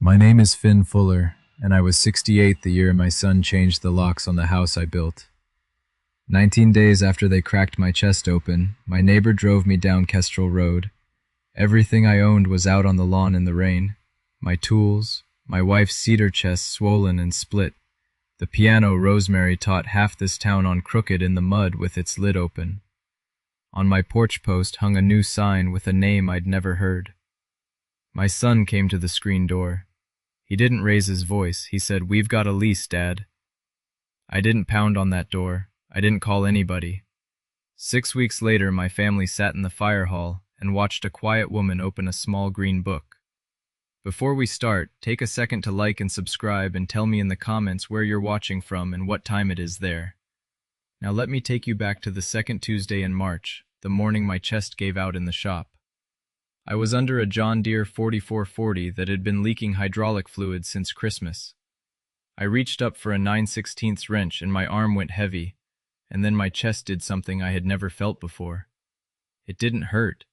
My name is Finn Fuller, and I was 68 the year my son changed the locks on the house I built. 19 days after they cracked my chest open, my neighbor drove me down Kestrel Road. Everything I owned was out on the lawn in the rain. My tools, my wife's cedar chest swollen and split. The piano Rosemary taught half this town on crooked in the mud with its lid open. On my porch post hung a new sign with a name I'd never heard. My son came to the screen door. He didn't raise his voice. He said, "We've got a lease, Dad." I didn't pound on that door. I didn't call anybody. 6 weeks later, my family sat in the fire hall and watched a quiet woman open a small green book. Before we start, take a second to like and subscribe and tell me in the comments where you're watching from and what time it is there. Now let me take you back to the second Tuesday in March, the morning my chest gave out in the shop. I was under a John Deere 4440 that had been leaking hydraulic fluid since Christmas. I reached up for a 9/16 wrench and my arm went heavy, and then my chest did something I had never felt before. It didn't hurt.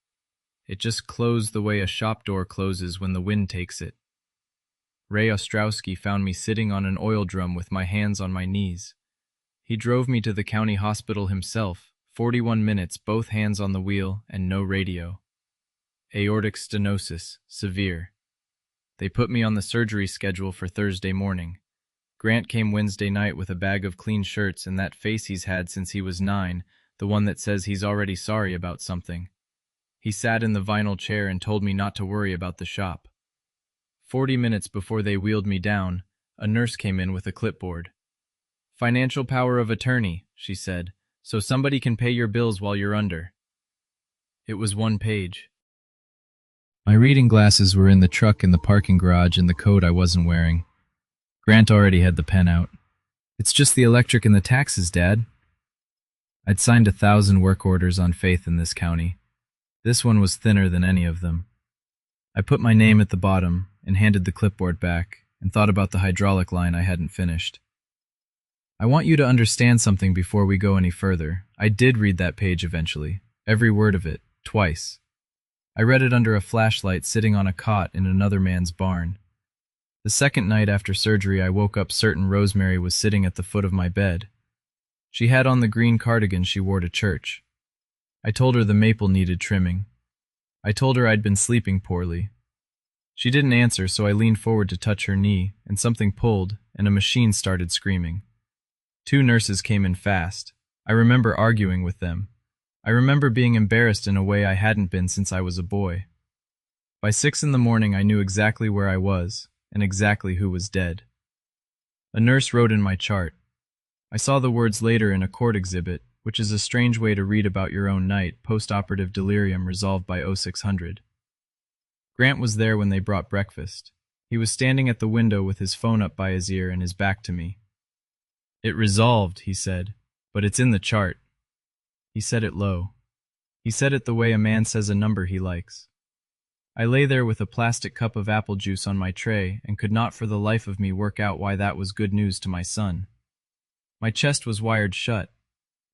It just closed the way a shop door closes when the wind takes it. Ray Ostrowski found me sitting on an oil drum with my hands on my knees. He drove me to the county hospital himself, 41 minutes, both hands on the wheel, and no radio. Aortic stenosis, severe. They put me on the surgery schedule for Thursday morning. Grant came Wednesday night with a bag of clean shirts and that face he's had since he was 9, the one that says he's already sorry about something. He sat in the vinyl chair and told me not to worry about the shop. 40 minutes before they wheeled me down, a nurse came in with a clipboard. "Financial power of attorney," she said, "so somebody can pay your bills while you're under." It was 1 page. My reading glasses were in the truck in the parking garage and the coat I wasn't wearing. Grant already had the pen out. "It's just the electric and the taxes, Dad." I'd signed 1,000 work orders on faith in this county. This one was thinner than any of them. I put my name at the bottom and handed the clipboard back and thought about the hydraulic line I hadn't finished. "I want you to understand something before we go any further." I did read that page eventually, every word of it, twice. I read it under a flashlight sitting on a cot in another man's barn. The second night after surgery, I woke up certain Rosemary was sitting at the foot of my bed. She had on the green cardigan she wore to church. I told her the maple needed trimming. I told her I'd been sleeping poorly. She didn't answer, so I leaned forward to touch her knee, and something pulled, and a machine started screaming. 2 nurses came in fast. I remember arguing with them. I remember being embarrassed in a way I hadn't been since I was a boy. By 6 in the morning, I knew exactly where I was, and exactly who was dead. A nurse wrote in my chart. I saw the words later in a court exhibit, which is a strange way to read about your own night, post-operative delirium resolved by 0600. Grant was there when they brought breakfast. He was standing at the window with his phone up by his ear and his back to me. "It resolved," he said, "but it's in the chart." He said it low. He said it the way a man says a number he likes. I lay there with a plastic cup of apple juice on my tray and could not for the life of me work out why that was good news to my son. My chest was wired shut.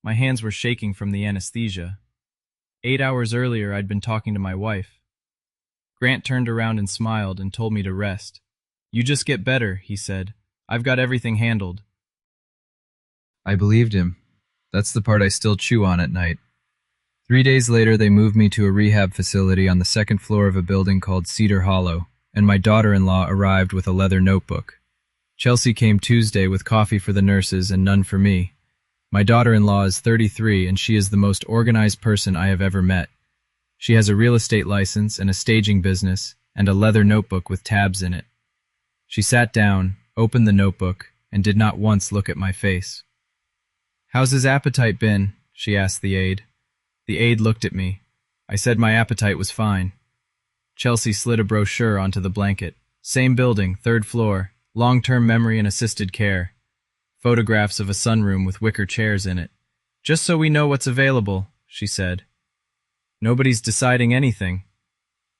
My hands were shaking from the anesthesia. 8 hours earlier, I'd been talking to my wife. Grant turned around and smiled and told me to rest. "You just get better," he said. "I've got everything handled." I believed him. That's the part I still chew on at night. 3 days later, they moved me to a rehab facility on the second floor of a building called Cedar Hollow, and my daughter-in-law arrived with a leather notebook. Chelsea came Tuesday with coffee for the nurses and none for me. My daughter-in-law is 33, and she is the most organized person I have ever met. She has a real estate license and a staging business, and a leather notebook with tabs in it. She sat down, opened the notebook, and did not once look at my face. "How's his appetite been?" she asked the aide. The aide looked at me. I said my appetite was fine. Chelsea slid a brochure onto the blanket. "Same building, 3rd floor, long-term memory and assisted care. Photographs of a sunroom with wicker chairs in it. Just so we know what's available," she said. "Nobody's deciding anything."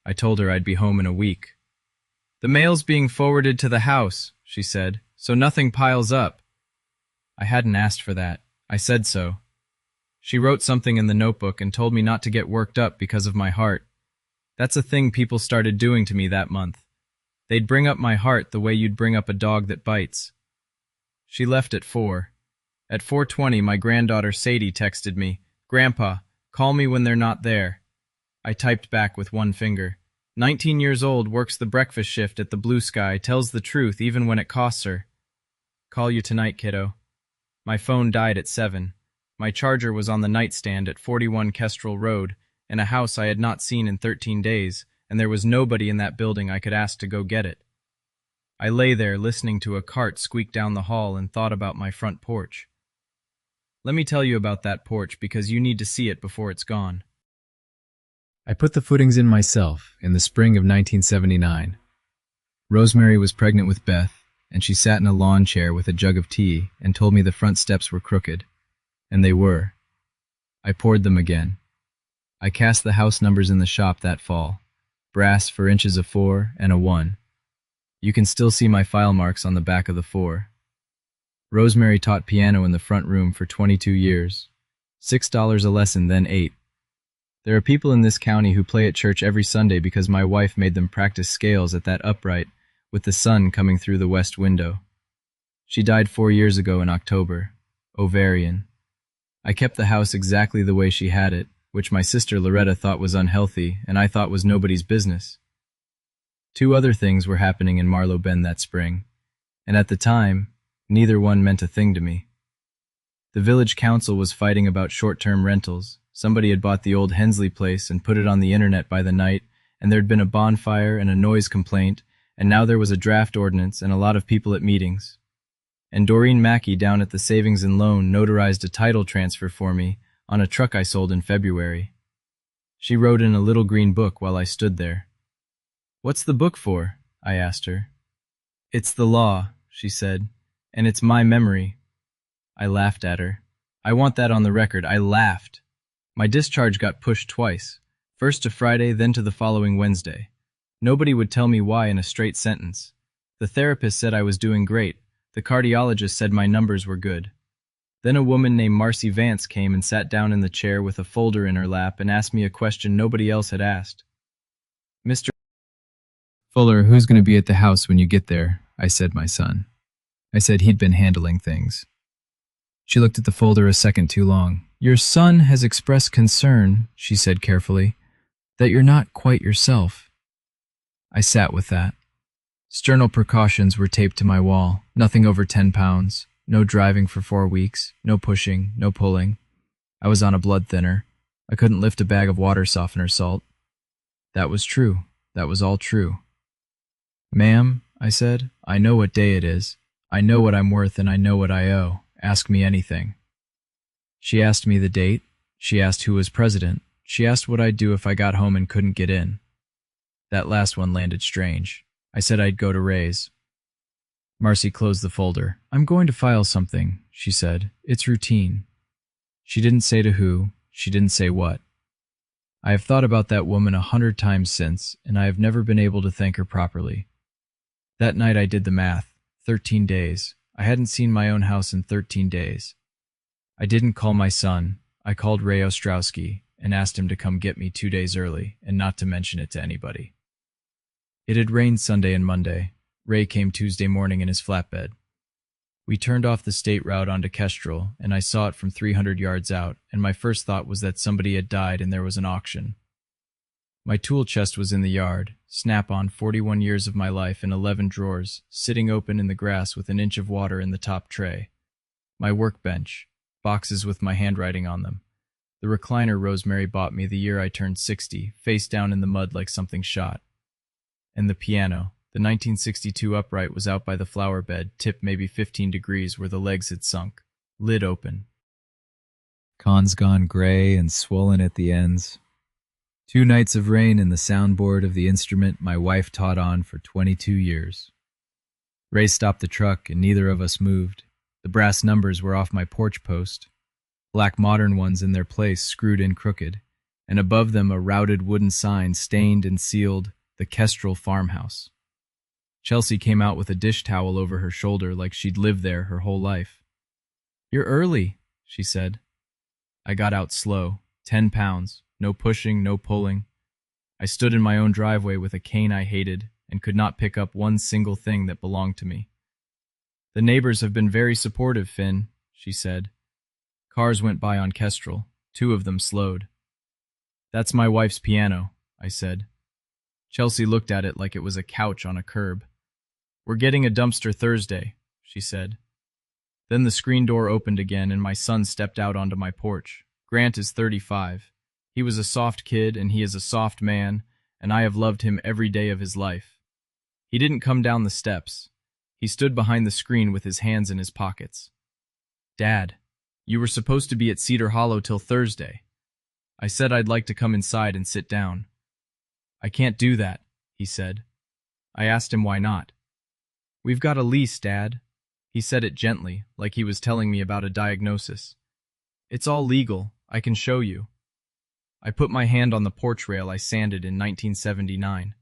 I told her I'd be home in a week. "The mail's being forwarded to the house," she said, "so nothing piles up." I hadn't asked for that. I said so. She wrote something in the notebook and told me not to get worked up because of my heart. That's a thing people started doing to me that month. They'd bring up my heart the way you'd bring up a dog that bites. She left at 4. At 4:20, my granddaughter Sadie texted me, "Grandpa, call me when they're not there." I typed back with one finger. 19 years old, works the breakfast shift at the Blue Sky, tells the truth even when it costs her. Call you tonight, kiddo. My phone died at 7. My charger was on the nightstand at 41 Kestrel Road, in a house I had not seen in 13 days, and there was nobody in that building I could ask to go get it. I lay there listening to a cart squeak down the hall and thought about my front porch. Let me tell you about that porch because you need to see it before it's gone. I put the footings in myself in the spring of 1979. Rosemary was pregnant with Beth, and she sat in a lawn chair with a jug of tea and told me the front steps were crooked. And they were. I poured them again. I cast the house numbers in the shop that fall. Brass for inches of 4 and a 1. You can still see my file marks on the back of the 4. Rosemary taught piano in the front room for 22 years. $6 a lesson, then 8. There are people in this county who play at church every Sunday because my wife made them practice scales at that upright with the sun coming through the west window. She died 4 years ago in October. Ovarian. I kept the house exactly the way she had it, which my sister Loretta thought was unhealthy and I thought was nobody's business. 2 other things were happening in Marlow Bend that spring, and at the time, neither one meant a thing to me. The village council was fighting about short-term rentals. Somebody had bought the old Hensley place and put it on the internet by the night, and there'd been a bonfire and a noise complaint, and now there was a draft ordinance and a lot of people at meetings. And Doreen Mackey down at the Savings and Loan notarized a title transfer for me on a truck I sold in February. She wrote in a little green book while I stood there. "What's the book for?" I asked her. "It's the law," she said, "and it's my memory." I laughed at her. I want that on the record. I laughed. My discharge got pushed twice, first to Friday, then to the following Wednesday. Nobody would tell me why in a straight sentence. The therapist said I was doing great. The cardiologist said my numbers were good. Then a woman named Marcy Vance came and sat down in the chair with a folder in her lap and asked me a question nobody else had asked. "Mr. Fuller, who's going to be at the house when you get there?" I said my son. I said he'd been handling things. She looked at the folder a second too long. "Your son has expressed concern," she said carefully, "that you're not quite yourself." I sat with that. Sternal precautions were taped to my wall. Nothing over 10 pounds. No driving for 4 weeks. No pushing. No pulling. I was on a blood thinner. I couldn't lift a bag of water softener salt. That was true. That was all true. "Ma'am," I said, "I know what day it is. I know what I'm worth and I know what I owe. Ask me anything." She asked me the date. She asked who was president. She asked what I'd do if I got home and couldn't get in. That last one landed strange. I said I'd go to Ray's. Marcy closed the folder. "I'm going to file something," she said. "It's routine." She didn't say to who. She didn't say what. I have thought about that woman 100 times since, and I have never been able to thank her properly. That night I did the math. 13 days. I hadn't seen my own house in 13 days. I didn't call my son. I called Ray Ostrowski and asked him to come get me 2 days early and not to mention it to anybody. It had rained Sunday and Monday. Ray came Tuesday morning in his flatbed. We turned off the state route onto Kestrel, and I saw it from 300 yards out, and my first thought was that somebody had died and there was an auction. My tool chest was in the yard, Snap-on 41 years of my life in 11 drawers, sitting open in the grass with an inch of water in the top tray. My workbench, boxes with my handwriting on them. The recliner Rosemary bought me the year I turned 60, face down in the mud like something shot. And the piano. The 1962 upright was out by the flower bed, tipped maybe 15 degrees where the legs had sunk, lid open. Con's gone gray and swollen at the ends. 2 nights of rain and the soundboard of the instrument my wife taught on for 22 years. Ray stopped the truck and neither of us moved. The brass numbers were off my porch post, black modern ones in their place screwed in crooked, and above them a routed wooden sign stained and sealed, "The Kestrel Farmhouse." Chelsea came out with a dish towel over her shoulder like she'd lived there her whole life. "You're early," she said. I got out slow, 10 pounds, no pushing, no pulling. I stood in my own driveway with a cane I hated and could not pick up one single thing that belonged to me. "The neighbors have been very supportive, Finn," she said. Cars went by on Kestrel. 2 of them slowed. "That's my wife's piano," I said. Chelsea looked at it like it was a couch on a curb. "We're getting a dumpster Thursday," she said. Then the screen door opened again and my son stepped out onto my porch. Grant is 35. He was a soft kid and he is a soft man, and I have loved him every day of his life. He didn't come down the steps. He stood behind the screen with his hands in his pockets. "Dad, you were supposed to be at Cedar Hollow till Thursday." I said I'd like to come inside and sit down. "I can't do that," he said. I asked him why not. "We've got a lease, Dad." He said it gently, like he was telling me about a diagnosis. "It's all legal. I can show you." I put my hand on the porch rail I sanded in 1979.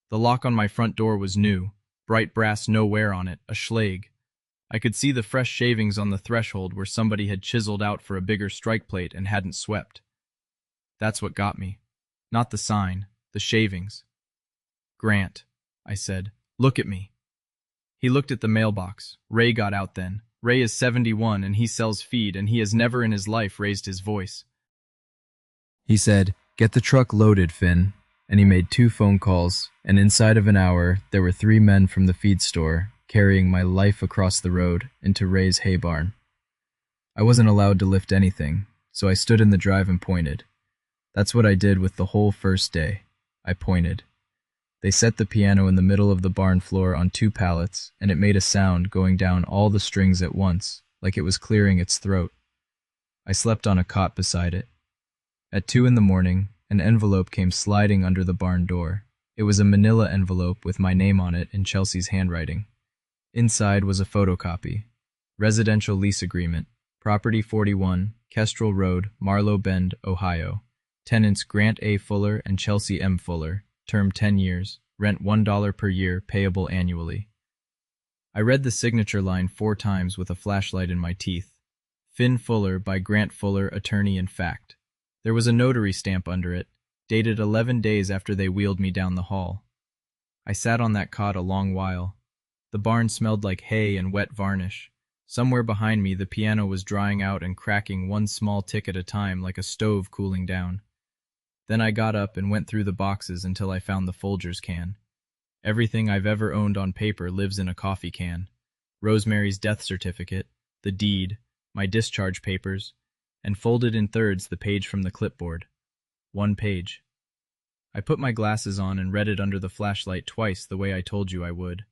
The lock on my front door was new, bright brass no wear on it, a Schlage. I could see the fresh shavings on the threshold where somebody had chiseled out for a bigger strike plate and hadn't swept. That's what got me. Not the sign, the shavings. "Grant," I said, "look at me." He looked at the mailbox. Ray got out then. Ray is 71 and he sells feed and he has never in his life raised his voice. He said, "Get the truck loaded, Finn." And he made 2 phone calls, and inside of an hour, there were 3 men from the feed store carrying my life across the road into Ray's hay barn. I wasn't allowed to lift anything, so I stood in the drive and pointed. That's what I did with the whole first day. I pointed. They set the piano in the middle of the barn floor on 2 pallets, and it made a sound going down all the strings at once, like it was clearing its throat. I slept on a cot beside it. At 2 in the morning, an envelope came sliding under the barn door. It was a manila envelope with my name on it in Chelsea's handwriting. Inside was a photocopy. Residential lease agreement. Property 41, Kestrel Road, Marlow Bend, Ohio. Tenants Grant A. Fuller and Chelsea M. Fuller. Term 10 years. Rent $1 per year, payable annually. I read the signature line 4 times with a flashlight in my teeth. Finn Fuller by Grant Fuller, attorney in fact. There was a notary stamp under it, dated 11 days after they wheeled me down the hall. I sat on that cot a long while. The barn smelled like hay and wet varnish. Somewhere behind me, the piano was drying out and cracking one small tick at a time like a stove cooling down. Then I got up and went through the boxes until I found the Folgers can. Everything I've ever owned on paper lives in a coffee can. Rosemary's death certificate, the deed, my discharge papers, and folded in thirds the page from the clipboard. 1 page. I put my glasses on and read it under the flashlight twice the way I told you I would.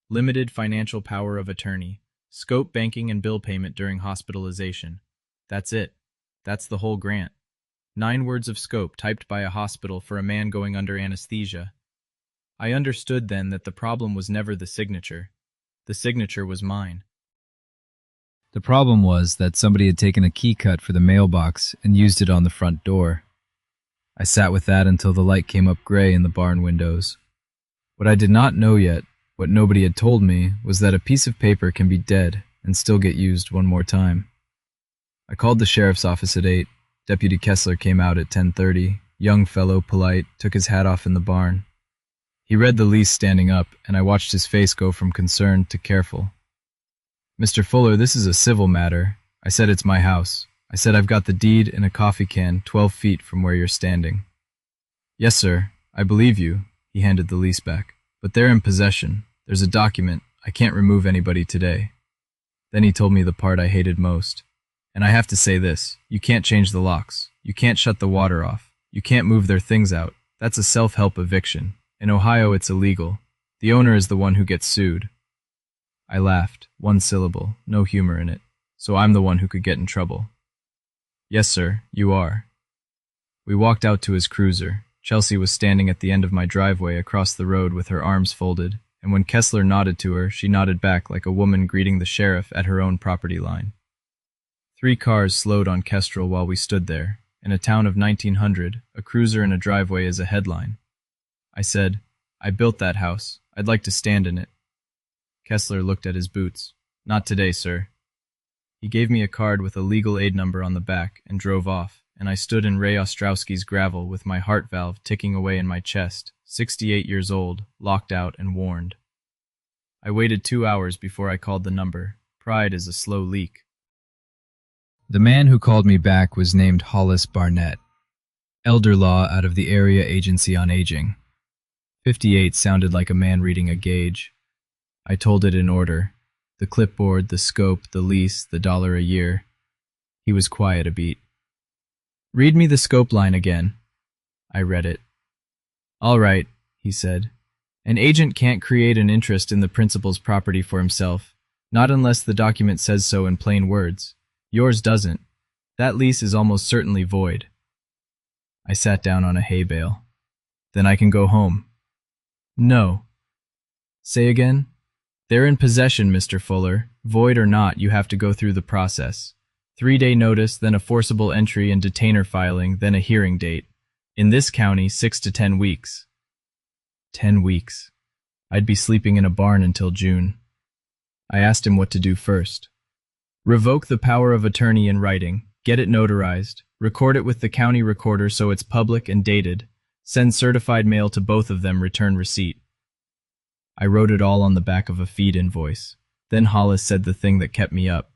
Limited financial power of attorney. Scope banking and bill payment during hospitalization. That's it. That's the whole grant. 9 words of scope typed by a hospital for a man going under anesthesia. I understood then that the problem was never the signature. The signature was mine. The problem was that somebody had taken a key cut for the mailbox and used it on the front door. I sat with that until the light came up gray in the barn windows. What I did not know yet, what nobody had told me, was that a piece of paper can be dead and still get used one more time. I called the sheriff's office at 8. Deputy Kessler came out at 10:30. Young fellow, polite, took his hat off in the barn. He read the lease standing up, and I watched his face go from concerned to careful. "Mr. Fuller, this is a civil matter." I said, "It's my house." I said, "I've got the deed in a coffee can 12 feet from where you're standing." "Yes, sir, I believe you." He handed the lease back. "But they're in possession. There's a document. I can't remove anybody today." Then he told me the part I hated most. "And I have to say this. You can't change the locks. You can't shut the water off. You can't move their things out. That's a self-help eviction. In Ohio, it's illegal. The owner is the one who gets sued." I laughed. 1 syllable, no humor in it. So I'm the one who could get in trouble. "Yes, sir, you are." We walked out to his cruiser. Chelsea was standing at the end of my driveway across the road with her arms folded, and when Kessler nodded to her, she nodded back like a woman greeting the sheriff at her own property line. 3 cars slowed on Kestrel while we stood there. In a town of 1900, a cruiser in a driveway is a headline. I said, "I built that house. I'd like to stand in it." Kessler looked at his boots. "Not today, sir." He gave me a card with a legal aid number on the back and drove off, and I stood in Ray Ostrowski's gravel with my heart valve ticking away in my chest, 68 years old, locked out and warned. I waited 2 hours before I called the number. Pride is a slow leak. The man who called me back was named Hollis Barnett, elder law out of the Area Agency on Aging. 58 sounded like a man reading a gauge. I told it in order: the clipboard, the scope, the lease, the $1 a year. He was quiet a beat. "Read me the scope line again." I read it. "All right," he said. "An agent can't create an interest in the principal's property for himself, not unless the document says so in plain words. Yours doesn't. That lease is almost certainly void." I sat down on a hay bale. "Then I can go home." "No." "Say again?" "They're in possession, Mr. Fuller. Void or not, you have to go through the process. 3-day notice, then a forcible entry and detainer filing, then a hearing date. In this county, 6 to 10 weeks. 10 weeks. I'd be sleeping in a barn until June. I asked him what to do first. "Revoke the power of attorney in writing, get it notarized, record it with the county recorder so it's public and dated, send certified mail to both of them, return receipt." I wrote it all on the back of a feed invoice. Then Hollis said the thing that kept me up.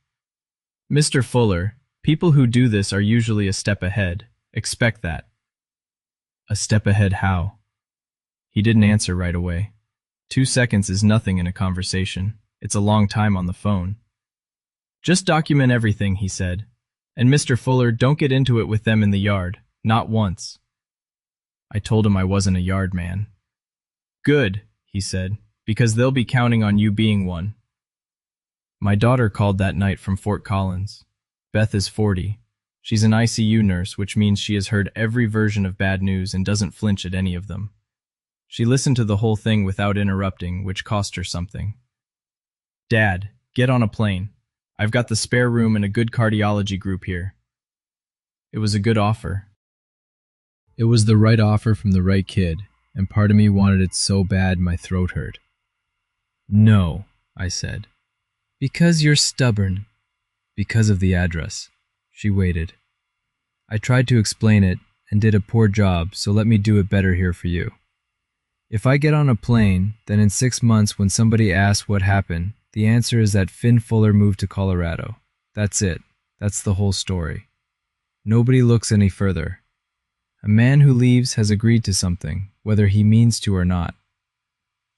"Mr. Fuller, people who do this are usually a step ahead. Expect that." "A step ahead how?" He didn't answer right away. 2 seconds is nothing in a conversation. It's a long time on the phone. "Just document everything," he said. "And Mr. Fuller, don't get into it with them in the yard. Not once." I told him I wasn't a yard man. "Good," he said, "because they'll be counting on you being one." My daughter called that night from Fort Collins. Beth is 40. She's an ICU nurse, which means she has heard every version of bad news and doesn't flinch at any of them. She listened to the whole thing without interrupting, which cost her something. "Dad, get on a plane. I've got the spare room and a good cardiology group here." It was a good offer. It was the right offer from the right kid, and part of me wanted it so bad my throat hurt. "No," I said. "Because you're stubborn." "Because of the address." She waited. "I tried to explain it and did a poor job, so let me do it better here for you. If I get on a plane, then in 6 months when somebody asks what happened, the answer is that Finn Fuller moved to Colorado. That's it. That's the whole story. Nobody looks any further. A man who leaves has agreed to something, whether he means to or not."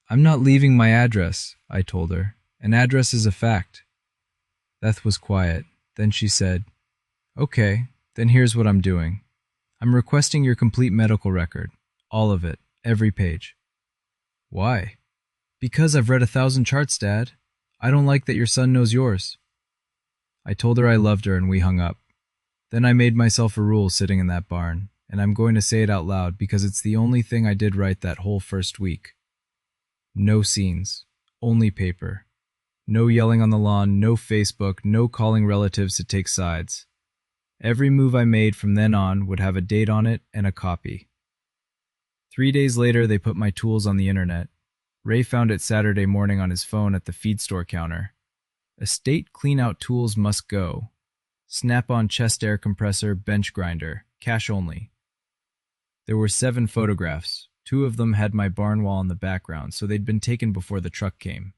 "I'm not leaving my address," I told her. "An address is a fact." Beth was quiet. Then she said, "Okay, then here's what I'm doing. I'm requesting your complete medical record. All of it. Every page." "Why?" "Because I've read 1,000 charts, Dad. I don't like that your son knows yours." I told her I loved her and we hung up. Then I made myself a rule sitting in that barn, and I'm going to say it out loud because it's the only thing I did right that whole first week. No scenes. Only paper. No yelling on the lawn, no Facebook, no calling relatives to take sides. Every move I made from then on would have a date on it and a copy. 3 days later, they put my tools on the internet. Ray found it Saturday morning on his phone at the feed store counter. Estate cleanout tools must go. Snap-on chest air compressor, bench grinder, cash only. There were 7 photographs. 2 of them had my barn wall in the background, so they'd been taken before the truck came,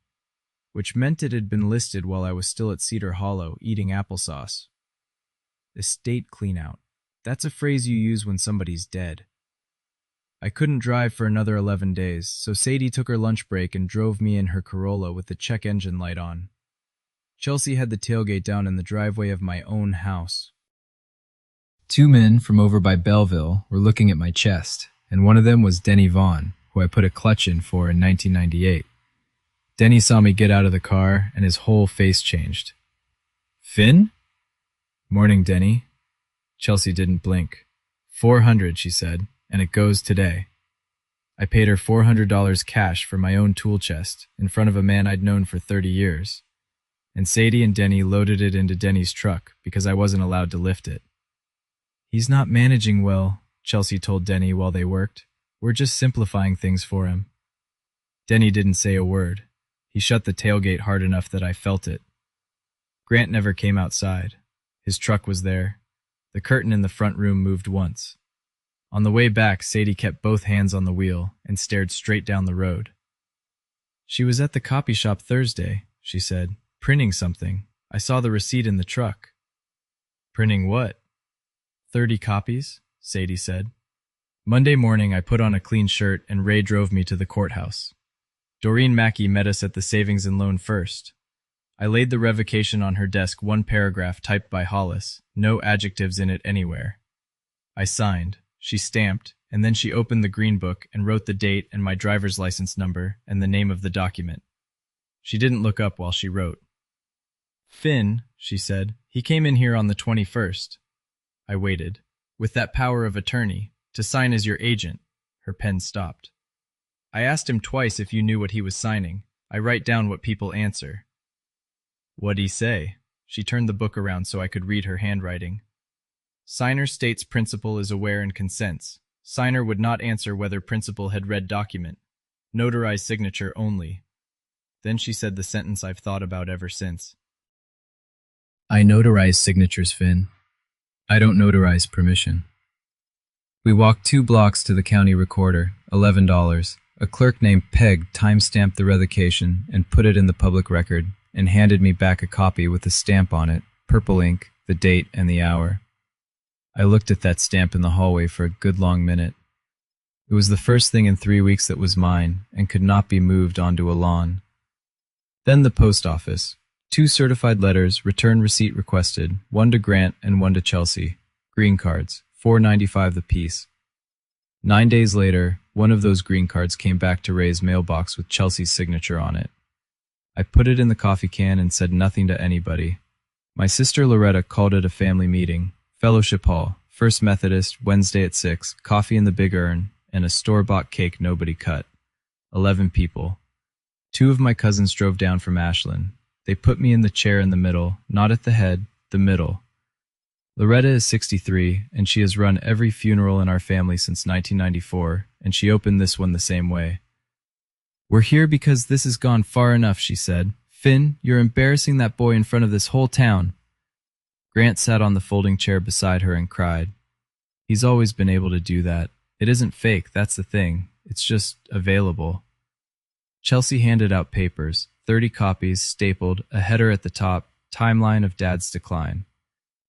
which meant it had been listed while I was still at Cedar Hollow eating applesauce. Estate cleanout. That's a phrase you use when somebody's dead. I couldn't drive for another 11 days, so Sadie took her lunch break and drove me in her Corolla with the check engine light on. Chelsea had the tailgate down in the driveway of my own house. 2 men from over by Belleville were looking at my chest, and one of them was Denny Vaughn, who I put a clutch in for in 1998. Denny saw me get out of the car, and his whole face changed. "Finn?" "Morning, Denny." Chelsea didn't blink. "400, she said, and it goes today." I paid her $400 cash for my own tool chest in front of a man I'd known for 30 years. And Sadie and Denny loaded it into Denny's truck because I wasn't allowed to lift it. "He's not managing well," Chelsea told Denny while they worked. "We're just simplifying things for him." Denny didn't say a word. He shut the tailgate hard enough that I felt it. Grant never came outside. His truck was there. The curtain in the front room moved once. On the way back, Sadie kept both hands on the wheel and stared straight down the road. "She was at the copy shop Thursday," she said, "printing something. I saw the receipt in the truck." "Printing what?" "30 copies," Sadie said. Monday morning, I put on a clean shirt and Ray drove me to the courthouse. Doreen Mackey met us at the Savings and Loan first. I laid the revocation on her desk, one paragraph typed by Hollis, no adjectives in it anywhere. I signed, she stamped, and then she opened the green book and wrote the date and my driver's license number and the name of the document. She didn't look up while she wrote. "Finn," she said, "he came in here on the 21st. I waited. "With that power of attorney, to sign as your agent." Her pen stopped. "I asked him twice if you knew what he was signing. I write down what people answer." "What'd he say?" She turned the book around so I could read her handwriting. "Signer states principal is aware and consents. Signer would not answer whether principal had read document. Notarized signature only." Then she said the sentence I've thought about ever since. I notarize signatures, Finn. I don't notarize permission. We walked 2 blocks to the county recorder, $11. A clerk named Peg time-stamped the revocation and put it in the public record and handed me back a copy with a stamp on it, purple ink, the date, and the hour. I looked at that stamp in the hallway for a good long minute. It was the first thing in 3 weeks that was mine and could not be moved onto a lawn. Then the post office. 2 certified letters, return receipt requested, one to Grant and one to Chelsea. Green cards, $4.95 the piece. 9 days later, one of those green cards came back to Ray's mailbox with Chelsea's signature on it. I put it in the coffee can and said nothing to anybody. My sister Loretta called it a family meeting. Fellowship Hall, First Methodist, Wednesday at 6, coffee in the big urn, and a store-bought cake nobody cut. 11 people. 2 of my cousins drove down from Ashland. They put me in the chair in the middle, not at the head, the middle. Loretta is 63, and she has run every funeral in our family since 1994, and she opened this one the same way. "We're here because this has gone far enough," she said. "Finn, you're embarrassing that boy in front of this whole town." Grant sat on the folding chair beside her and cried. He's always been able to do that. It isn't fake, that's the thing. It's just available. Chelsea handed out papers, 30 copies, stapled, a header at the top, timeline of Dad's decline.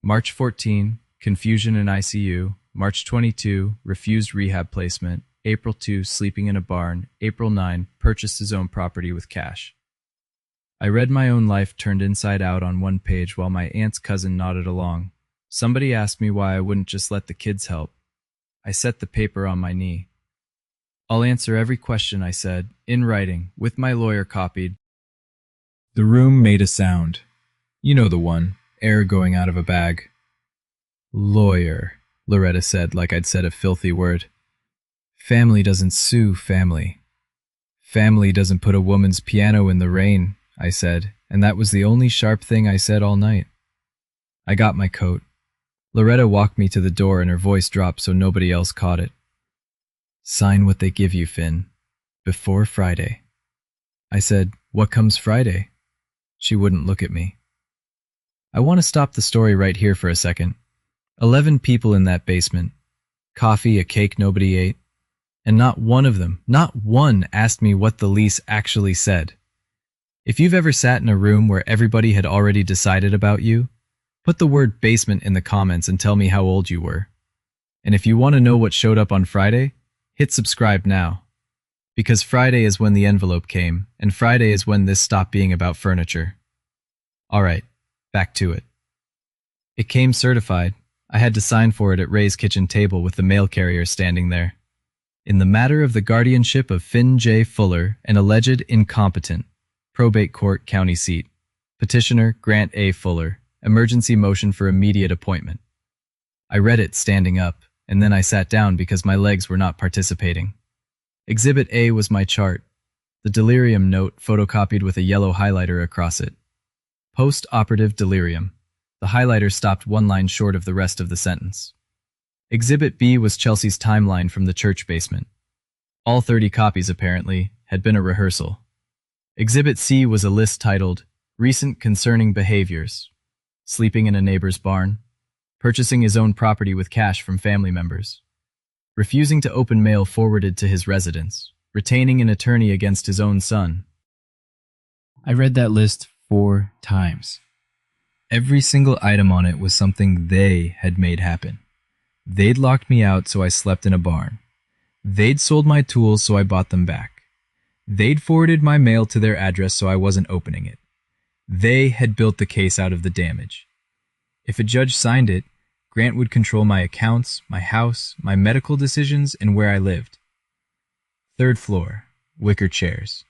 March 14, confusion in ICU. March 22, refused rehab placement. April 2, sleeping in a barn. April 9, purchased his own property with cash. I read my own life turned inside out on one page while my aunt's cousin nodded along. Somebody asked me why I wouldn't just let the kids help. I set the paper on my knee. "I'll answer every question," I said, in writing, with my lawyer copied. The room made a sound. You know the one, air going out of a bag. "Lawyer," Loretta said like I'd said a filthy word. "Family doesn't sue family. Family doesn't put a woman's piano in the rain," I said, and that was the only sharp thing I said all night. I got my coat. Loretta walked me to the door and her voice dropped so nobody else caught it. "Sign what they give you, Finn. Before Friday." I said, "What comes Friday?" She wouldn't look at me. I want to stop the story right here for a second. 11 people in that basement. Coffee, a cake nobody ate. And not one of them, not one, asked me what the lease actually said. If you've ever sat in a room where everybody had already decided about you, put the word basement in the comments and tell me how old you were. And if you want to know what showed up on Friday, hit subscribe now. Because Friday is when the envelope came, and Friday is when this stopped being about furniture. All right, back to it. It came certified. I had to sign for it at Ray's kitchen table with the mail carrier standing there. In the matter of the guardianship of Finn J. Fuller, an alleged incompetent. Probate Court, County Seat. Petitioner, Grant A. Fuller. Emergency motion for immediate appointment. I read it standing up, and then I sat down because my legs were not participating. Exhibit A was my chart. The Delirium note photocopied with a yellow highlighter across it. Post-operative delirium. The highlighter stopped one line short of the rest of the sentence. Exhibit B was Chelsea's timeline from the church basement. All 30 copies, apparently, had been a rehearsal. Exhibit C was a list titled, Recent Concerning Behaviors. Sleeping in a neighbor's barn. purchasing his own property with cash from family members, refusing to open mail forwarded to his residence, retaining an attorney against his own son. I read that list 4 times. Every single item on it was something they had made happen. They'd locked me out so I slept in a barn. They'd sold my tools so I bought them back. They'd forwarded my mail to their address so I wasn't opening it. They had built the case out of the damage. If a judge signed it, Grant would control my accounts, my house, my medical decisions, and where I lived. 3rd floor, wicker chairs.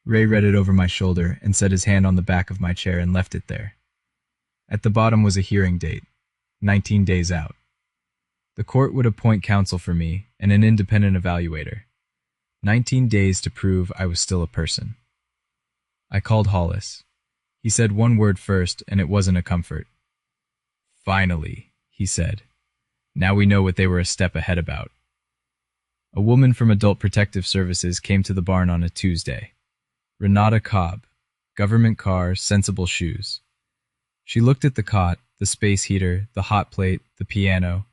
Ray read it over my shoulder and set his hand on the back of my chair and left it there. At the bottom was a hearing date, 19 days out. The court would appoint counsel for me and an independent evaluator. 19 days to prove I was still a person. I called Hollis. He said one word first, and it wasn't a comfort. "Finally," he said. "Now we know what they were a step ahead about." A woman from Adult Protective Services came to the barn on a Tuesday. Renata Cobb, government car, sensible shoes. She looked at the cot, the space heater, the hot plate, the piano.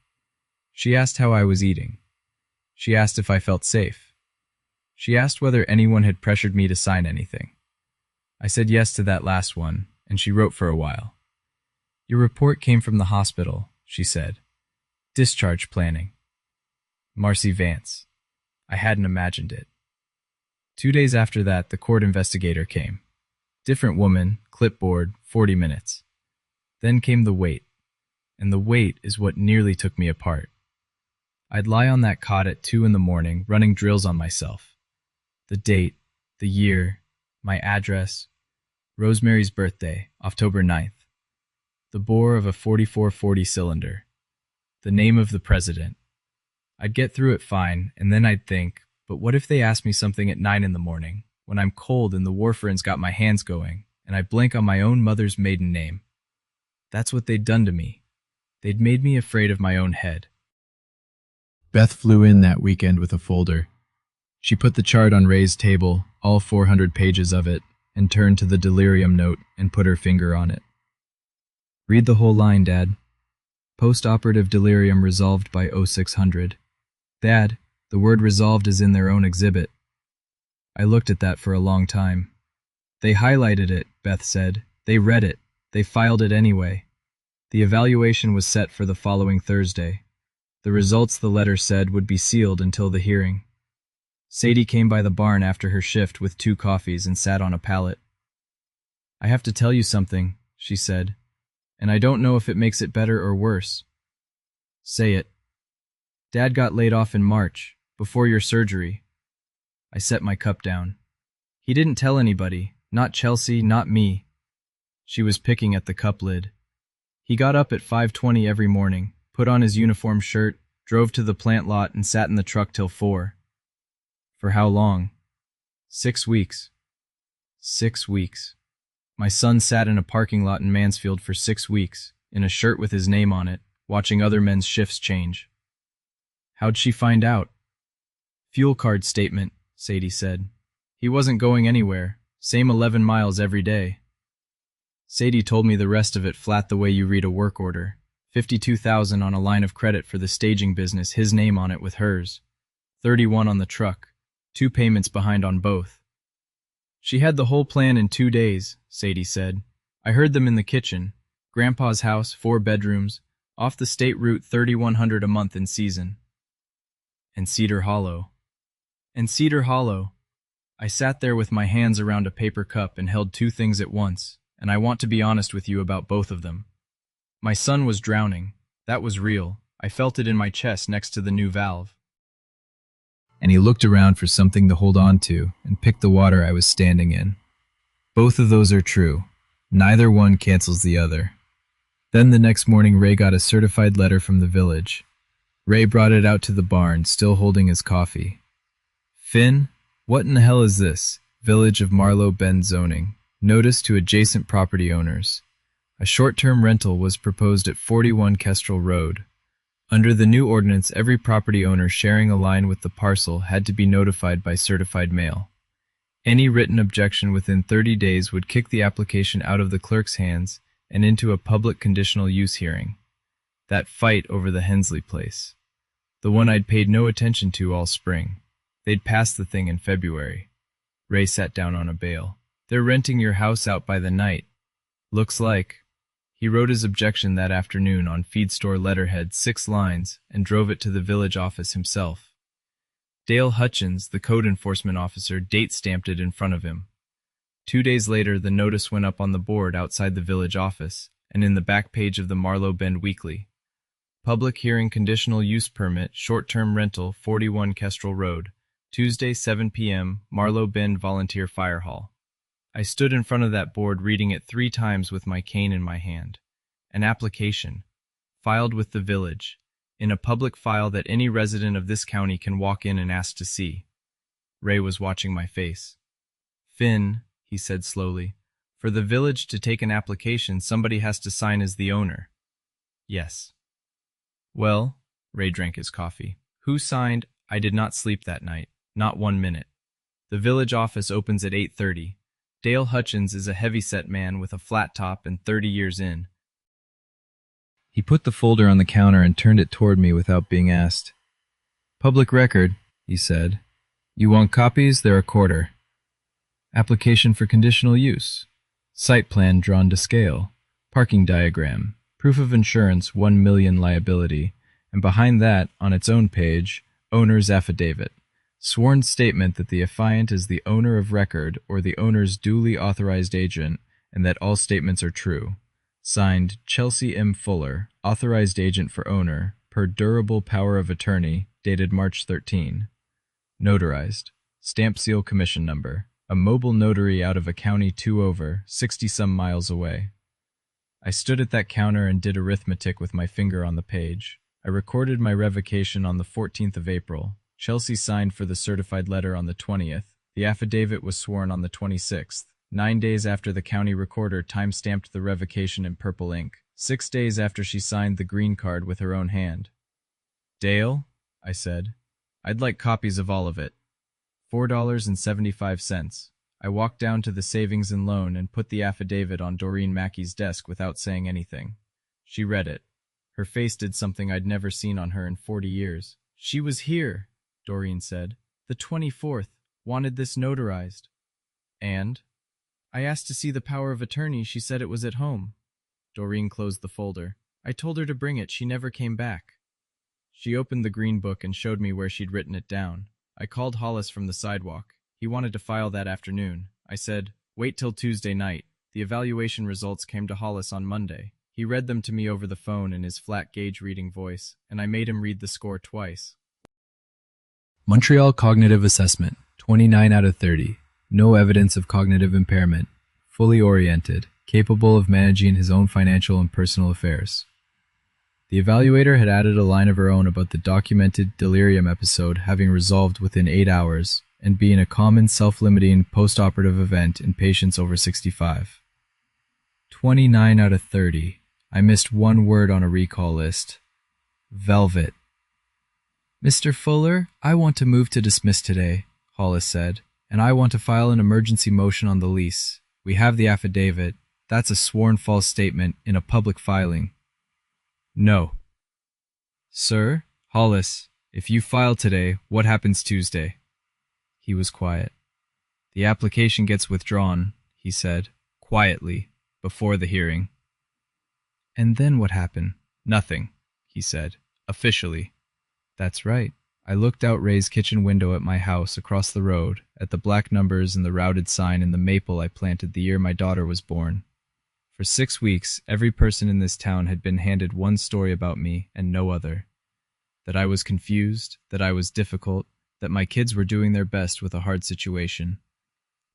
She asked how I was eating. She asked if I felt safe. She asked whether anyone had pressured me to sign anything. I said yes to that last one, and she wrote for a while. "Your report came from the hospital," she said. "Discharge planning." Marcy Vance. I hadn't imagined it. 2 days after that, the court investigator came. Different woman, clipboard, 40 minutes. Then came the wait, and the wait is what nearly took me apart. I'd lie on that cot at 2 in the morning, running drills on myself. The date, the year, my address, Rosemary's birthday, October 9th. The bore of a 4440 cylinder. The name of the president. I'd get through it fine, and then I'd think, but what if they ask me something at 9 in the morning, when I'm cold and the warfarin's got my hands going, and I blank on my own mother's maiden name? That's what they'd done to me. They'd made me afraid of my own head. Beth flew in that weekend with a folder. She put the chart on Ray's table, all 400 pages of it, and turned to the Delirium note and put her finger on it. "Read the whole line, Dad. Post-operative delirium resolved by 0600. Dad, the word resolved is in their own exhibit." I looked at that for a long time. "They highlighted it," Beth said. "They read it. They filed it anyway." The evaluation was set for the following Thursday. The results, the letter said, would be sealed until the hearing. Sadie came by the barn after her shift with 2 coffees and sat on a pallet. "I have to tell you something," she said, "and I don't know if it makes it better or worse." "Say it." "Dad got laid off in March, before your surgery." I set my cup down. "He didn't tell anybody, not Chelsea, not me." She was picking at the cup lid. "He got up at 5:20 every morning, put on his uniform shirt, drove to the plant lot and sat in the truck till 4. For how long? 6 weeks. 6 weeks. My son sat in a parking lot in Mansfield for 6 weeks, in a shirt with his name on it, watching other men's shifts change. How'd she find out? Fuel card statement, Sadie said. He wasn't going anywhere, same 11 miles every day. Sadie told me the rest of it flat the way you read a work order. $52,000 on a line of credit for the staging business, his name on it with hers. 31 on the truck, 2 payments behind on both. She had the whole plan in 2 days, Sadie said. I heard them in the kitchen. Grandpa's house, 4 bedrooms, off the state route, $3,100 a month in season. And Cedar Hollow. I sat there with my hands around a paper cup and held 2 things at once, and I want to be honest with you about both of them. My son was drowning. That was real. I felt it in my chest next to the new valve. And he looked around for something to hold on to and picked the water I was standing in. Both of those are true. Neither one cancels the other. Then the next morning, Ray got a certified letter from the village. Ray brought it out to the barn, still holding his coffee. Finn, what in the hell is this? Village of Marlow Bend zoning. Notice to adjacent property owners. A short-term rental was proposed at 41 Kestrel Road. Under the new ordinance, every property owner sharing a line with the parcel had to be notified by certified mail. Any written objection within 30 days would kick the application out of the clerk's hands and into a public conditional use hearing. That fight over the Hensley place. The one I'd paid no attention to all spring. They'd passed the thing in February. Ray sat down on a bale. They're renting your house out by the night. Looks like. He wrote his objection that afternoon on feed store letterhead, 6 lines, and drove it to the village office himself. Dale Hutchins, the code enforcement officer, date-stamped it in front of him. 2 days later, the notice went up on the board outside the village office and in the back page of the Marlow Bend Weekly. Public hearing conditional use permit, short-term rental, 41 Kestrel Road, Tuesday, 7 p.m., Marlow Bend Volunteer Fire Hall. I stood in front of that board reading it 3 times with my cane in my hand. An application, filed with the village, in a public file that any resident of this county can walk in and ask to see. Ray was watching my face. Finn, he said slowly, for the village to take an application, somebody has to sign as the owner. Yes. Well, Ray drank his coffee. Who signed? I did not sleep that night, not 1 minute. The village office opens at 8:30. Dale Hutchins is a heavy-set man with a flat top and 30 years in. He put the folder on the counter and turned it toward me without being asked. Public record, he said. You want copies? They're $25. Application for conditional use. Site plan drawn to scale. Parking diagram. Proof of insurance, 1 million liability. And behind that, on its own page, owner's affidavit. Sworn statement that the affiant is the owner of record or the owner's duly authorized agent and that all statements are true. Signed, Chelsea M. Fuller, authorized agent for owner, per durable power of attorney, dated March 13. Notarized. Stamp seal commission number. A mobile notary out of a county 2 over, 60-some miles away. I stood at that counter and did arithmetic with my finger on the page. I recorded my revocation on the 14th of April. Chelsea signed for the certified letter on the 20th. The affidavit was sworn on the 26th. 9 days after the county recorder time-stamped the revocation in purple ink. 6 days after she signed the green card with her own hand. Dale, I said, I'd like copies of all of it. $4.75. I walked down to the savings and loan and put the affidavit on Doreen Mackey's desk without saying anything. She read it. Her face did something I'd never seen on her in 40 years. She was here, Doreen said. The 24th. Wanted this notarized. And? I asked to see the power of attorney. She said it was at home. Doreen closed the folder. I told her to bring it. She never came back. She opened the green book and showed me where she'd written it down. I called Hollis from the sidewalk. He wanted to file that afternoon. I said, wait till Tuesday night. The evaluation results came to Hollis on Monday. He read them to me over the phone in his flat gauge reading voice, and I made him read the score twice. Montreal Cognitive Assessment, 29 out of 30. No evidence of cognitive impairment. Fully oriented, capable of managing his own financial and personal affairs. The evaluator had added a line of her own about the documented Delirium episode having resolved within 8 hours and being a common self-limiting post-operative event in patients over 65. 29 out of 30. I missed one word on a recall list. Velvet. Mr. Fuller, I want to move to dismiss today, Hollis said, and I want to file an emergency motion on the lease. We have the affidavit. That's a sworn false statement in a public filing. No. Sir, Hollis, if you file today, what happens Tuesday? He was quiet. The application gets withdrawn, he said, quietly, before the hearing. And then what happened? Nothing, he said, officially. That's right. I looked out Ray's kitchen window at my house across the road, at the black numbers and the routed sign and the maple I planted the year my daughter was born. For 6 weeks, every person in this town had been handed one story about me and no other. That I was confused, that I was difficult, that my kids were doing their best with a hard situation.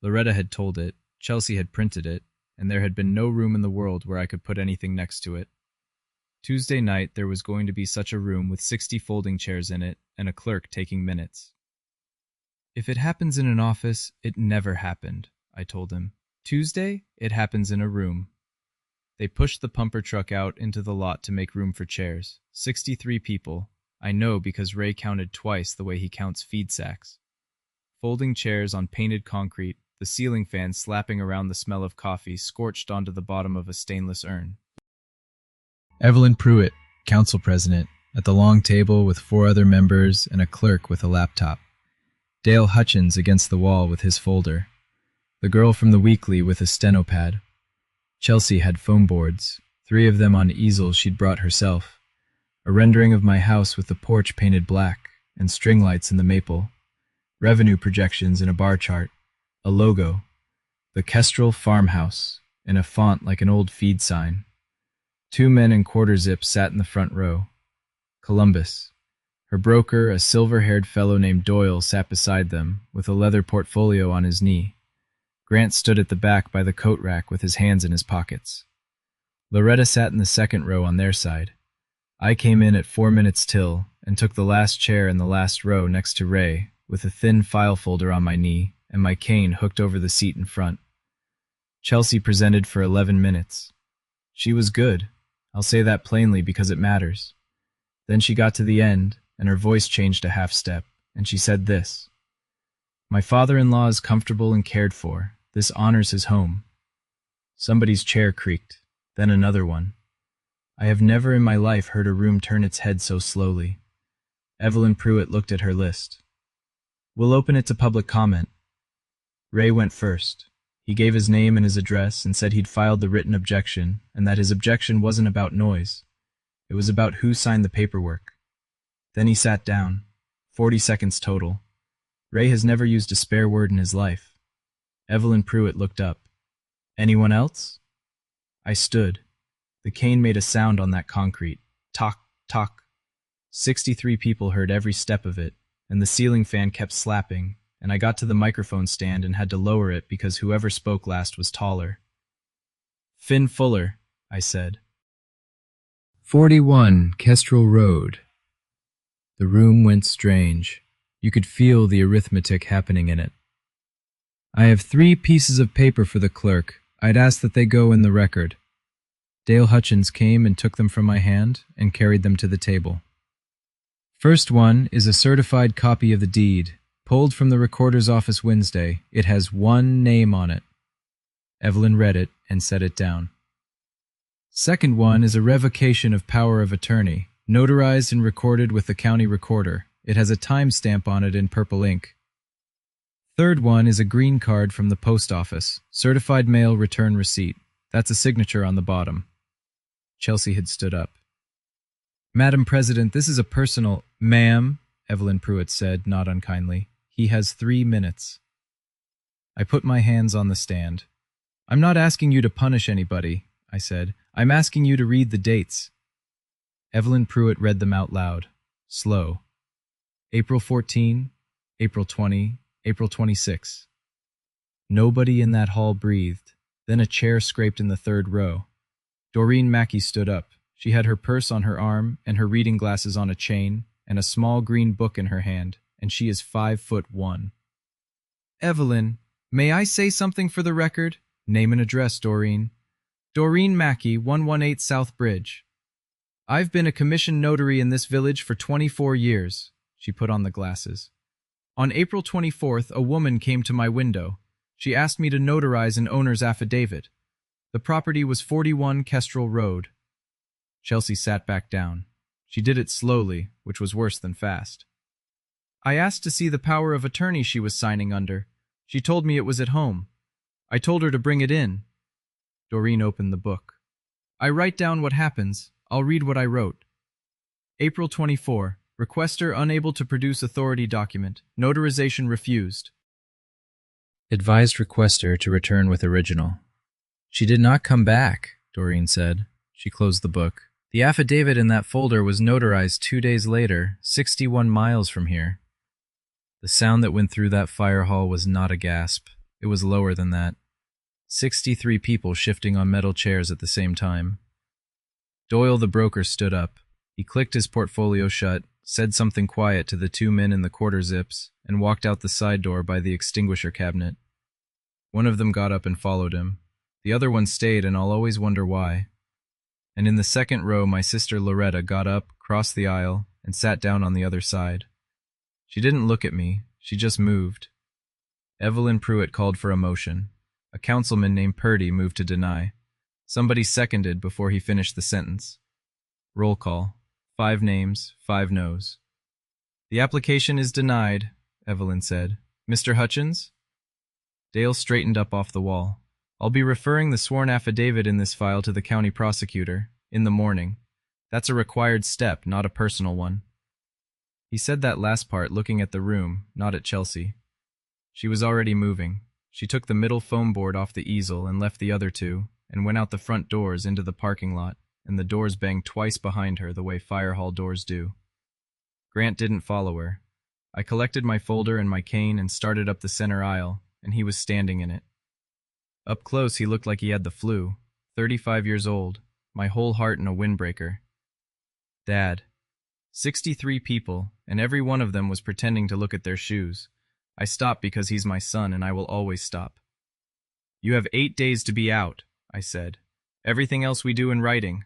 Loretta had told it, Chelsea had printed it, and there had been no room in the world where I could put anything next to it. Tuesday night there was going to be such a room with 60 folding chairs in it and a clerk taking minutes. If it happens in an office, it never happened, I told him. Tuesday, it happens in a room. They pushed the pumper truck out into the lot to make room for chairs. 63 people. I know because Ray counted twice the way he counts feed sacks. Folding chairs on painted concrete, the ceiling fan slapping around the smell of coffee scorched onto the bottom of a stainless urn. Evelyn Pruitt, council president, at the long table with 4 other members and a clerk with a laptop. Dale Hutchins against the wall with his folder. The girl from the weekly with a stenopad. Chelsea had foam boards, 3 of them on easels she'd brought herself. A rendering of my house with the porch painted black and string lights in the maple. Revenue projections in a bar chart. A logo. The Kestrel Farmhouse, in a font like an old feed sign. 2 men in quarter zips sat in the front row. Columbus. Her broker, a silver-haired fellow named Doyle, sat beside them, with a leather portfolio on his knee. Grant stood at the back by the coat rack with his hands in his pockets. Loretta sat in the second row on their side. I came in at 4 minutes till and took the last chair in the last row next to Ray, with a thin file folder on my knee and my cane hooked over the seat in front. Chelsea presented for 11 minutes. She was good. I'll say that plainly because it matters. Then she got to the end, and her voice changed a half step, and she said this. My father-in-law is comfortable and cared for. This honors his home. Somebody's chair creaked, then another one. I have never in my life heard a room turn its head so slowly. Evelyn Pruitt looked at her list. We'll open it to public comment. Ray went first. He gave his name and his address and said he'd filed the written objection and that his objection wasn't about noise. It was about who signed the paperwork. Then he sat down. 40 seconds total. Ray has never used a spare word in his life. Evelyn Pruitt looked up. Anyone else? I stood. The cane made a sound on that concrete. Tock, tock. 63 people heard every step of it, and the ceiling fan kept slapping, and I got to the microphone stand and had to lower it because whoever spoke last was taller. Finn Fuller, I said. 41 Kestrel Road. The room went strange. You could feel the arithmetic happening in it. I have 3 pieces of paper for the clerk. I'd ask that they go in the record. Dale Hutchins came and took them from my hand and carried them to the table. First one is a certified copy of the deed, pulled from the recorder's office Wednesday. It has 1 name on it. Evelyn read it and set it down. Second one is a revocation of power of attorney, notarized and recorded with the county recorder. It has a timestamp on it in purple ink. Third one is a green card from the post office, certified mail return receipt. That's a signature on the bottom. Chelsea had stood up. Madam President, this is a personal... Ma'am, Evelyn Pruitt said, not unkindly. He has 3 minutes. I put my hands on the stand. I'm not asking you to punish anybody, I said. I'm asking you to read the dates. Evelyn Pruitt read them out loud, slow. April 14, April 20, April 26. Nobody in that hall breathed. Then a chair scraped in the 3rd row. Doreen Mackey stood up. She had her purse on her arm and her reading glasses on a chain and a small green book in her hand, and she is 5'1". Evelyn, may I say something for the record? Name and address, Doreen. Doreen Mackey, 118 South Bridge. I've been a commissioned notary in this village for 24 years. She put on the glasses. On April 24th, a woman came to my window. She asked me to notarize an owner's affidavit. The property was 41 Kestrel Road. Chelsea sat back down. She did it slowly, which was worse than fast. I asked to see the power of attorney she was signing under. She told me it was at home. I told her to bring it in. Doreen opened the book. I write down what happens. I'll read what I wrote. April 24. Requester unable to produce authority document. Notarization refused. Advised requester to return with original. She did not come back, Doreen said. She closed the book. The affidavit in that folder was notarized 2 days later, 61 miles from here. The sound that went through that fire hall was not a gasp. It was lower than that. 63 people shifting on metal chairs at the same time. Doyle the broker stood up. He clicked his portfolio shut, said something quiet to the 2 men in the quarter zips, and walked out the side door by the extinguisher cabinet. One of them got up and followed him. The other one stayed, and I'll always wonder why. And in the second row, my sister Loretta got up, crossed the aisle, and sat down on the other side. She didn't look at me. She just moved. Evelyn Pruitt called for a motion. A councilman named Purdy moved to deny. Somebody seconded before he finished the sentence. Roll call. 5 names, 5 no's. The application is denied, Evelyn said. Mr. Hutchins? Dale straightened up off the wall. I'll be referring the sworn affidavit in this file to the county prosecutor, in the morning. That's a required step, not a personal one. He said that last part looking at the room, not at Chelsea. She was already moving. She took the middle foam board off the easel and left the other two, and went out the front doors into the parking lot, and the doors banged twice behind her the way fire hall doors do. Grant didn't follow her. I collected my folder and my cane and started up the center aisle, and he was standing in it. Up close he looked like he had the flu, 35 years old, my whole heart in a windbreaker. Dad. 63 people, and every one of them was pretending to look at their shoes. I stopped because he's my son, and I will always stop. You have 8 days to be out, I said. Everything else we do in writing.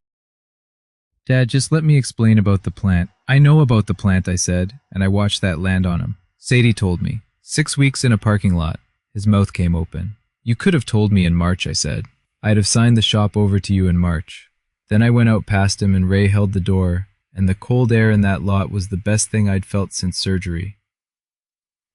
Dad, just let me explain about the plant. I know about the plant, I said, and I watched that land on him. Sadie told me. 6 weeks in a parking lot. His mouth came open. You could have told me in March, I said. I'd have signed the shop over to you in March. Then I went out past him and Ray held the door, and the cold air in that lot was the best thing I'd felt since surgery.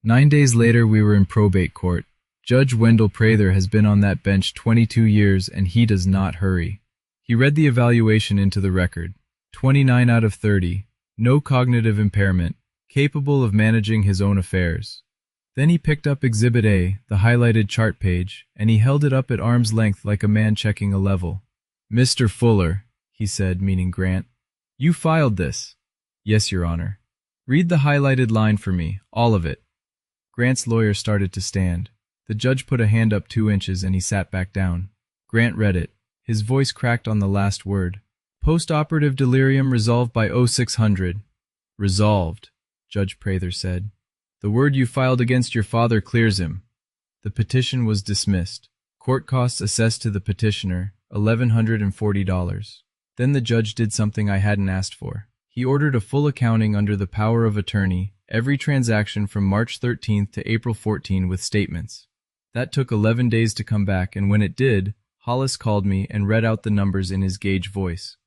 9 days later, we were in probate court. Judge Wendell Prather has been on that bench 22 years, and he does not hurry. He read the evaluation into the record. 29 out of 30. No cognitive impairment. Capable of managing his own affairs. Then he picked up Exhibit A, the highlighted chart page, and he held it up at arm's length like a man checking a level. Mr. Fuller, he said, meaning Grant. You filed this. Yes, Your Honor. Read the highlighted line for me, all of it. Grant's lawyer started to stand. The judge put a hand up 2 inches and he sat back down. Grant read it. His voice cracked on the last word. Post-operative delirium resolved by 0600. Resolved, Judge Prather said. The word you filed against your father clears him. The petition was dismissed. Court costs assessed to the petitioner, $1,140. Then the judge did something I hadn't asked for. He ordered a full accounting under the power of attorney, every transaction from March 13th to April 14 with statements. That took 11 days to come back, and when it did, Hollis called me and read out the numbers in his gauge voice.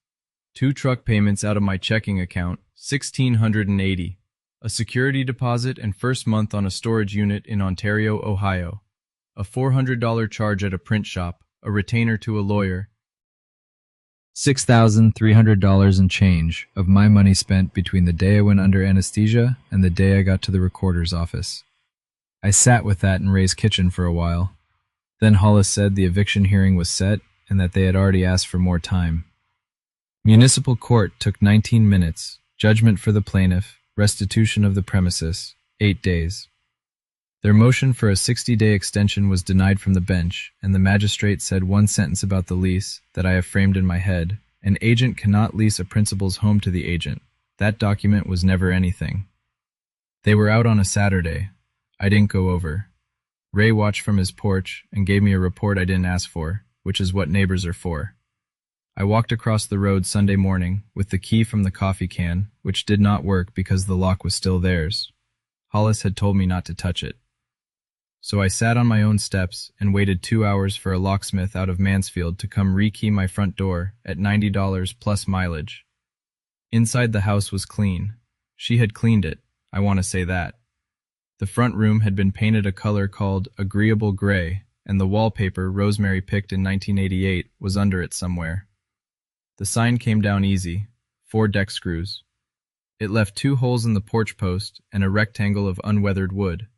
2 truck payments out of my checking account, $1,680. A security deposit and first month on a storage unit in Ontario, Ohio. A $400 charge at a print shop, a retainer to a lawyer. $6,300 and change of my money spent between the day I went under anesthesia and the day I got to the recorder's office. I sat with that in Ray's kitchen for a while. Then Hollis said the eviction hearing was set and that they had already asked for more time. Municipal court took 19 minutes, judgment for the plaintiff, restitution of the premises, 8 days. Their motion for a 60-day extension was denied from the bench, and the magistrate said one sentence about the lease that I have framed in my head. An agent cannot lease a principal's home to the agent. That document was never anything. They were out on a Saturday. I didn't go over. Ray watched from his porch and gave me a report I didn't ask for, which is what neighbors are for. I walked across the road Sunday morning with the key from the coffee can, which did not work because the lock was still theirs. Hollis had told me not to touch it. So I sat on my own steps and waited 2 hours for a locksmith out of Mansfield to come rekey my front door at $90 plus mileage. Inside the house was clean. She had cleaned it, I want to say that. The front room had been painted a color called agreeable gray, and the wallpaper Rosemary picked in 1988 was under it somewhere. The sign came down easy, 4 deck screws. It left 2 holes in the porch post and a rectangle of unweathered wood.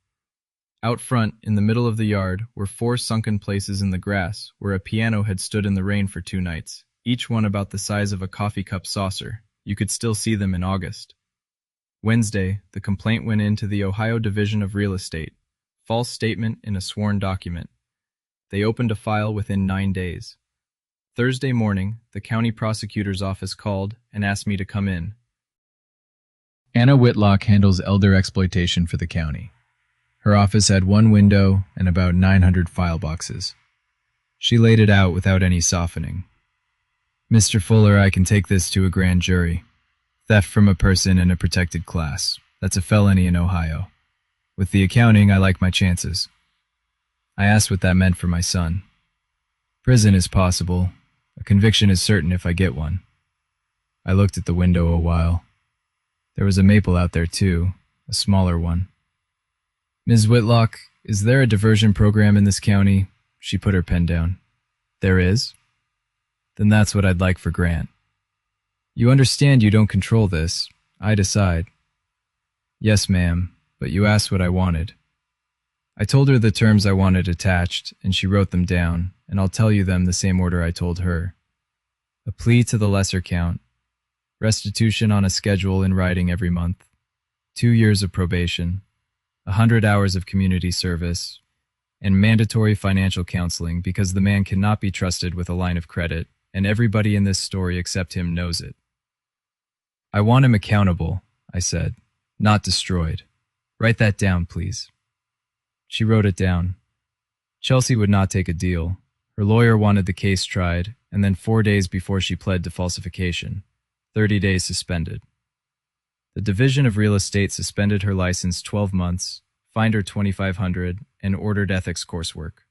Out front, in the middle of the yard, were 4 sunken places in the grass where a piano had stood in the rain for 2 nights, each one about the size of a coffee cup saucer. You could still see them in August. Wednesday, the complaint went in to the Ohio Division of Real Estate. False statement in a sworn document. They opened a file within 9 days. Thursday morning, the county prosecutor's office called and asked me to come in. Anna Whitlock handles elder exploitation for the county. Her office had 1 window and about 900 file boxes. She laid it out without any softening. Mr. Fuller, I can take this to a grand jury. Theft from a person in a protected class. That's a felony in Ohio. With the accounting, I like my chances. I asked what that meant for my son. Prison is possible. A conviction is certain if I get one. I looked at the window a while. There was a maple out there too, a smaller one. "Ms. Whitlock, is there a diversion program in this county?" She put her pen down. "There is?" "Then that's what I'd like for Grant." "You understand you don't control this. I decide." "Yes, ma'am, but you asked what I wanted." I told her the terms I wanted attached, and she wrote them down, and I'll tell you them the same order I told her. A plea to the lesser count, restitution on a schedule in writing every month, 2 years of probation, 100 hours of community service, and mandatory financial counseling because the man cannot be trusted with a line of credit, and everybody in this story except him knows it. "I want him accountable," I said, "not destroyed. Write that down, please." She wrote it down. Chelsea would not take a deal. Her lawyer wanted the case tried, and then 4 days before she pled to falsification, 30 days suspended. The Division of Real Estate suspended her license 12 months, fined her $2,500, and ordered ethics coursework.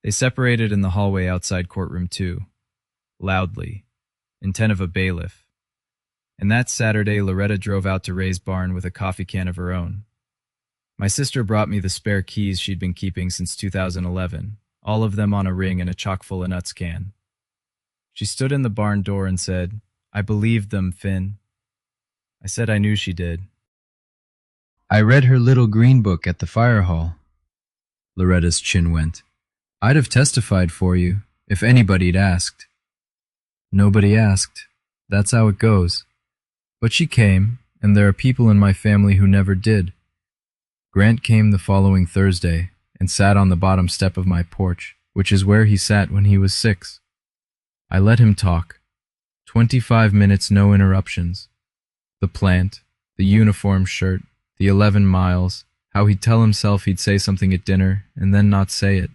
They separated in the hallway outside courtroom 2, loudly, intent of a bailiff. And that Saturday, Loretta drove out to Ray's barn with a coffee can of her own. My sister brought me the spare keys she'd been keeping since 2011, all of them on a ring and a chock-full of nuts can. She stood in the barn door and said, "I believed them, Finn." I said I knew she did. "I read her little green book at the fire hall." Loretta's chin went. "I'd have testified for you, if anybody'd asked." "Nobody asked. That's how it goes. But she came, and there are people in my family who never did. Grant came the following Thursday and sat on the bottom step of my porch, which is where he sat when he was 6. I let him talk. 25 minutes, no interruptions. The plant, the uniform shirt, the 11 miles, how he'd tell himself he'd say something at dinner and then not say it.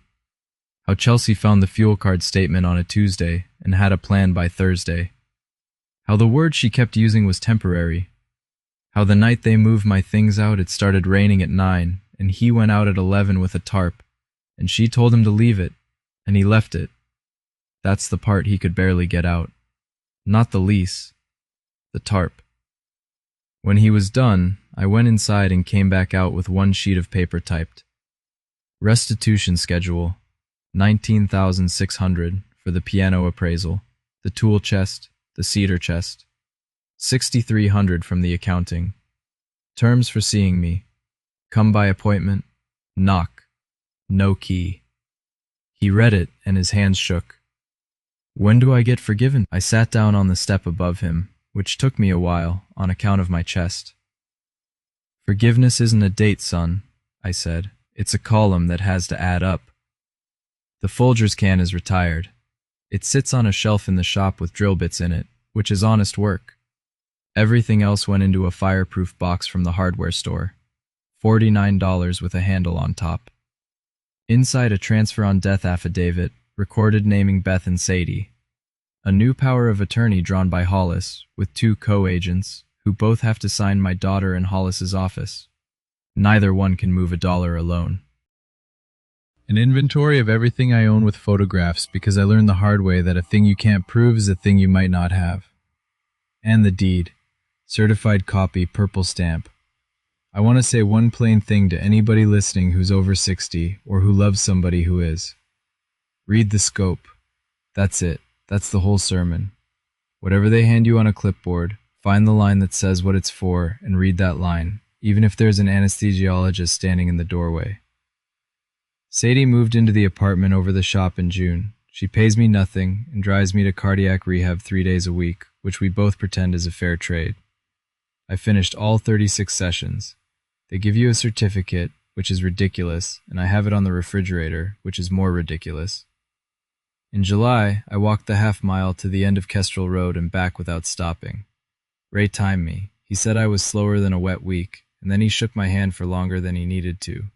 How Chelsea found the fuel card statement on a Tuesday and had a plan by Thursday. How the word she kept using was temporary. How the night they moved my things out it started raining at 9 and he went out at 11 with a tarp, and she told him to leave it, and he left it. That's the part he could barely get out. Not the lease. The tarp. When he was done, I went inside and came back out with one sheet of paper typed. Restitution schedule, $19,600 for the piano appraisal, the tool chest, the cedar chest, $6,300 from the accounting. Terms for seeing me. Come by appointment. Knock. No key. He read it and his hands shook. "When do I get forgiven?" I sat down on the step above him, which took me a while on account of my chest. "Forgiveness isn't a date, son," I said. "It's a column that has to add up. The Folgers can is retired. It sits on a shelf in the shop with drill bits in it, which is honest work. Everything else went into a fireproof box from the hardware store. $49 with a handle on top. Inside a transfer on death affidavit, recorded naming Beth and Sadie. A new power of attorney drawn by Hollis, with 2 co-agents, who both have to sign my daughter in Hollis's office. Neither one can move a dollar alone. An inventory of everything I own with photographs because I learned the hard way that a thing you can't prove is a thing you might not have. And the deed. Certified copy, purple stamp. I want to say one plain thing to anybody listening who's over 60 or who loves somebody who is. Read the scope. That's it. That's the whole sermon. Whatever they hand you on a clipboard, find the line that says what it's for and read that line, even if there's an anesthesiologist standing in the doorway. Sadie moved into the apartment over the shop in June. She pays me nothing and drives me to cardiac rehab 3 days a week, which we both pretend is a fair trade. I finished all 36 sessions. They give you a certificate, which is ridiculous, and I have it on the refrigerator, which is more ridiculous. In July, I walked the half-mile to the end of Kestrel Road and back without stopping. Ray timed me. He said I was slower than a wet week, and then he shook my hand for longer than he needed to.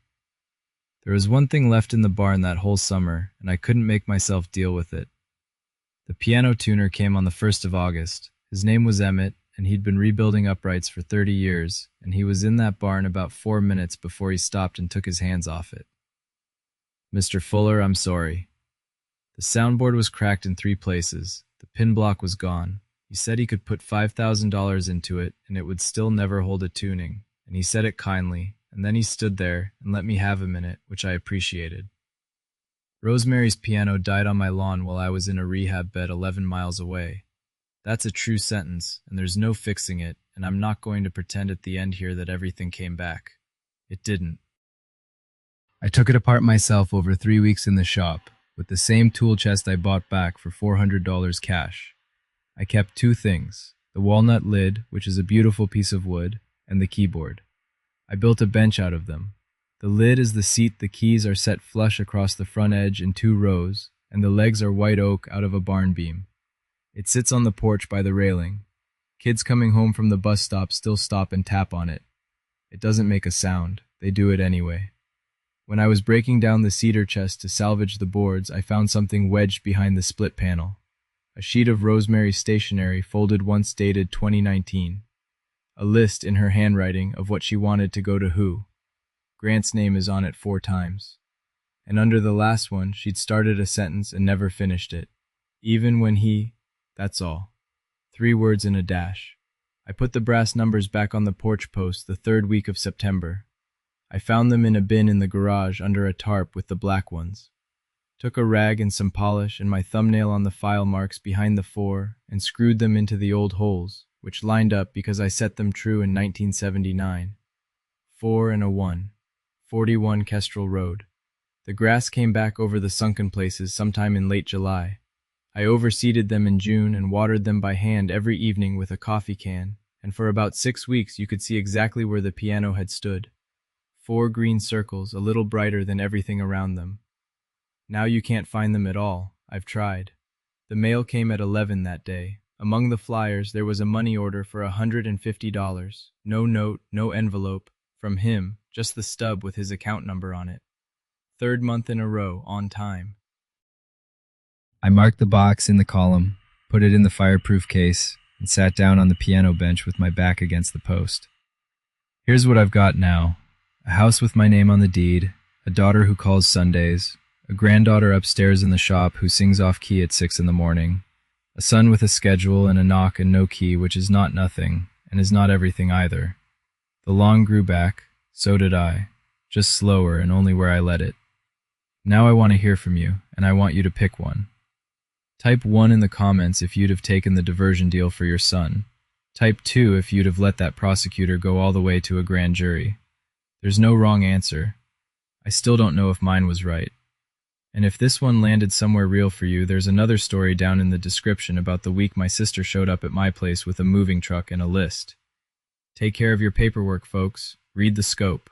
There was one thing left in the barn that whole summer, and I couldn't make myself deal with it. The piano tuner came on the 1st of August. His name was Emmett, and he'd been rebuilding uprights for 30 years, and he was in that barn about 4 minutes before he stopped and took his hands off it. "Mr. Fuller, I'm sorry." The soundboard was cracked in 3 places. The pin block was gone. He said he could put $5,000 into it and it would still never hold a tuning, and he said it kindly, and then he stood there and let me have a minute, which I appreciated. Rosemary's piano died on my lawn while I was in a rehab bed 11 miles away. That's a true sentence, and there's no fixing it, and I'm not going to pretend at the end here that everything came back. It didn't. I took it apart myself over 3 weeks in the shop, with the same tool chest I bought back for $400 cash. I kept 2 things, the walnut lid, which is a beautiful piece of wood, and the keyboard. I built a bench out of them. The lid is the seat, the keys are set flush across the front edge in 2 rows, and the legs are white oak out of a barn beam. It sits on the porch by the railing. Kids coming home from the bus stop still stop and tap on it. It doesn't make a sound. They do it anyway. When I was breaking down the cedar chest to salvage the boards, I found something wedged behind the split panel. A sheet of Rosemary's stationery folded once dated 2019. A list in her handwriting of what she wanted to go to who. Grant's name is on it 4 times. And under the last one, she'd started a sentence and never finished it. Even when he... That's all. 3 words in a dash. I put the brass numbers back on the porch post the 3rd week of September. I found them in a bin in the garage under a tarp with the black ones. Took a rag and some polish and my thumbnail on the file marks behind the 4 and screwed them into the old holes, which lined up because I set them true in 1979. 4 and a 1. 41 Kestrel Road. The grass came back over the sunken places sometime in late July. I overseeded them in June and watered them by hand every evening with a coffee can, and for about 6 weeks you could see exactly where the piano had stood. 4 green circles, a little brighter than everything around them. Now you can't find them at all. I've tried. The mail came at 11 that day. Among the flyers there was a money order for $150. No note, no envelope. From him, just the stub with his account number on it. 3rd month in a row, on time. I marked the box in the column, put it in the fireproof case, and sat down on the piano bench with my back against the post. Here's what I've got now. A house with my name on the deed, a daughter who calls Sundays, a granddaughter upstairs in the shop who sings off key at 6 in the morning, a son with a schedule and a knock and no key, which is not nothing, and is not everything either. The lawn grew back, so did I, just slower and only where I let it. Now I want to hear from you, and I want you to pick one. Type 1 in the comments if you'd have taken the diversion deal for your son. Type 2 if you'd have let that prosecutor go all the way to a grand jury. There's no wrong answer. I still don't know if mine was right. And if this one landed somewhere real for you, there's another story down in the description about the week my sister showed up at my place with a moving truck and a list. Take care of your paperwork, folks. Read the scope.